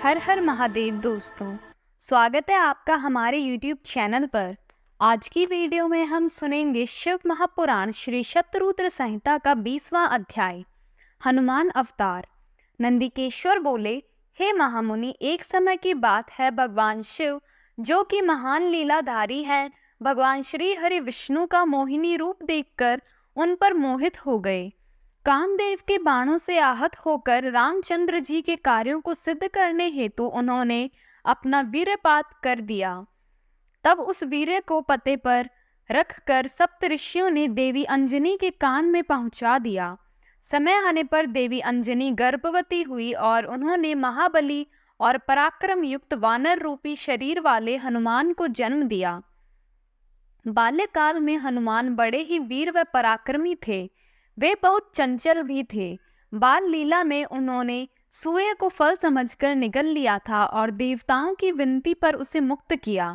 हर हर महादेव दोस्तों। स्वागत है आपका हमारे YouTube चैनल पर। आज की वीडियो में हम सुनेंगे शिव महापुराण श्री शतरुद्र संहिता का 20वां अध्याय, हनुमान अवतार। नंदिकेश्वर बोले, हे महामुनि, एक समय की बात है, भगवान शिव जो कि महान लीलाधारी हैं, भगवान श्री हरि विष्णु का मोहिनी रूप देखकर उन पर मोहित हो गए। कामदेव के बाणों से आहत होकर रामचंद्र जी के कार्यों को सिद्ध करने हेतु उन्होंने अपना वीर्यपात कर दिया। तब उस वीर्य को पते पर रखकर सप्तऋषियों ने देवी अंजनी के कान में पहुंचा दिया। समय आने पर देवी अंजनी गर्भवती हुई और उन्होंने महाबली और पराक्रम युक्त वानर रूपी शरीर वाले हनुमान को जन्म दिया। बाल्यकाल में हनुमान बड़े ही वीर व पराक्रमी थे। वे बहुत चंचल भी थे। बाल लीला में उन्होंने सूर्य को फल समझकर निगल लिया था और देवताओं की विनती पर उसे मुक्त किया।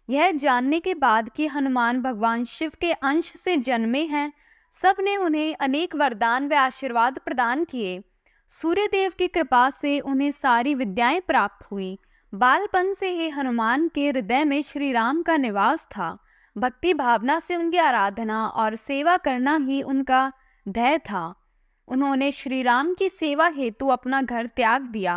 यह जानने के बाद कि हनुमान भगवान शिव के अंश से जन्मे हैं, सबने उन्हें अनेक वरदान व आशीर्वाद प्रदान किए। सूर्यदेव की कृपा से उन्हें सारी विद्याएं प्राप्त हुई। बालपन से ही हनुमान के हृदय में श्री राम का निवास था। भक्ति भावना से उनकी आराधना और सेवा करना ही उनका ध्येय था। उन्होंने श्री राम की सेवा हेतु अपना घर त्याग दिया।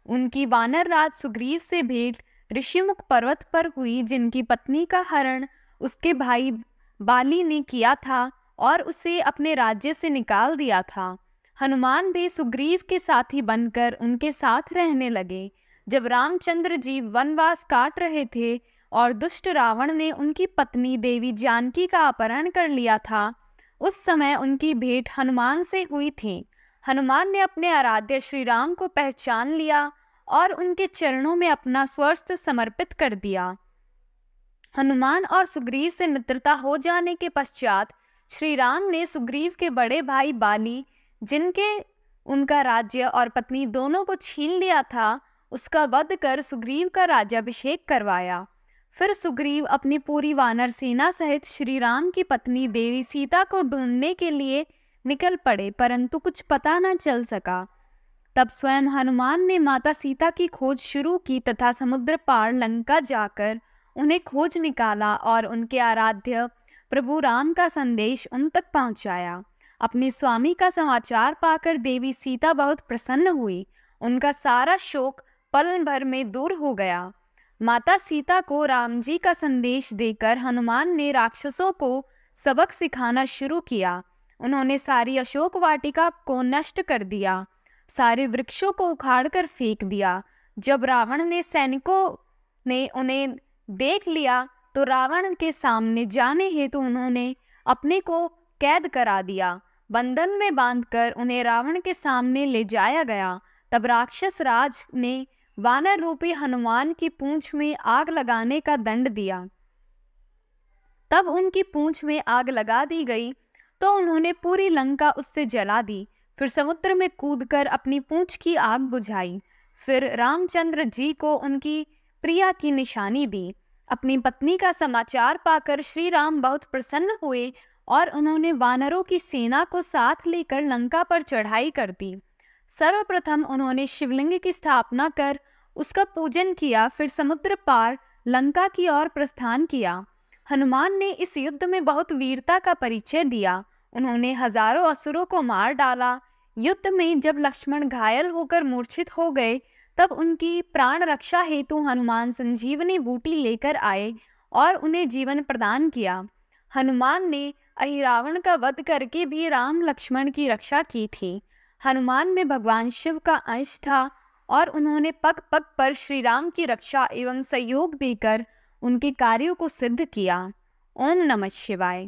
उनकी वानर राज सुग्रीव से भेंट ऋषिमुख पर्वत पर हुई, जिनकी पत्नी का हरण उसके भाई बाली ने किया था और उसे अपने राज्य से निकाल दिया था। हनुमान भी सुग्रीव के साथी बनकर उनके साथ रहने लगे। जब रामचंद्र जी वनवास काट रहे थे और दुष्ट रावण ने उनकी पत्नी देवी जानकी का अपहरण कर लिया था, उस समय उनकी भेंट हनुमान से हुई थी। हनुमान ने अपने आराध्य श्री राम को पहचान लिया और उनके चरणों में अपना स्वस्थ समर्पित कर दिया। हनुमान और सुग्रीव से मित्रता हो जाने के पश्चात श्री राम ने सुग्रीव के बड़े भाई बाली, जिनके उनका राज्य और पत्नी दोनों को छीन लिया था, उसका वध कर सुग्रीव का राज्याभिषेक करवाया। फिर सुग्रीव अपनी पूरी वानर सेना सहित श्री राम की पत्नी देवी सीता को ढूंढने के लिए निकल पड़े, परंतु कुछ पता न चल सका। तब स्वयं हनुमान ने माता सीता की खोज शुरू की तथा समुद्र पार लंका जाकर उन्हें खोज निकाला और उनके आराध्य प्रभु राम का संदेश उन तक पहुंचाया। अपने स्वामी का समाचार पाकर देवी सीता बहुत प्रसन्न हुई। उनका सारा शोक पल भर में दूर हो गया। माता सीता को राम जी का संदेश देकर हनुमान ने राक्षसों को सबक सिखाना शुरू किया। उन्होंने सारी अशोक वाटिका को नष्ट कर दिया, सारे वृक्षों को उखाड़ कर फेंक दिया। जब रावण ने सैनिकों ने उन्हें देख लिया तो रावण के सामने जाने हेतु उन्होंने अपने को कैद करा दिया। बंधन में बांधकर उन्हें रावण के सामने ले जाया गया। तब राक्षस राज ने वानर रूपी हनुमान की पूंछ में आग लगाने का दंड दिया। तब उनकी पूंछ में आग लगा दी गई तो उन्होंने पूरी लंका उससे जला दी। फिर समुद्र में कूदकर अपनी पूंछ की आग बुझाई। फिर रामचंद्र जी को उनकी प्रिया की निशानी दी। अपनी पत्नी का समाचार पाकर श्री राम बहुत प्रसन्न हुए और उन्होंने वानरों की सेना को साथ लेकर लंका पर चढ़ाई कर दी। सर्वप्रथम उन्होंने शिवलिंग की स्थापना कर उसका पूजन किया, फिर समुद्र पार लंका की ओर प्रस्थान किया। हनुमान ने इस युद्ध में बहुत वीरता का परिचय दिया। उन्होंने हजारों असुरों को मार डाला। युद्ध में जब लक्ष्मण घायल होकर मूर्छित हो गए, तब उनकी प्राण रक्षा हेतु हनुमान संजीवनी बूटी लेकर आए और उन्हें जीवन प्रदान किया। हनुमान ने अहिरावण का वध करके भी राम लक्ष्मण की रक्षा की थी। हनुमान में भगवान शिव का अंश था और उन्होंने पग पग पर श्री राम की रक्षा एवं सहयोग देकर उनके कार्यों को सिद्ध किया। ओम नमः शिवाय।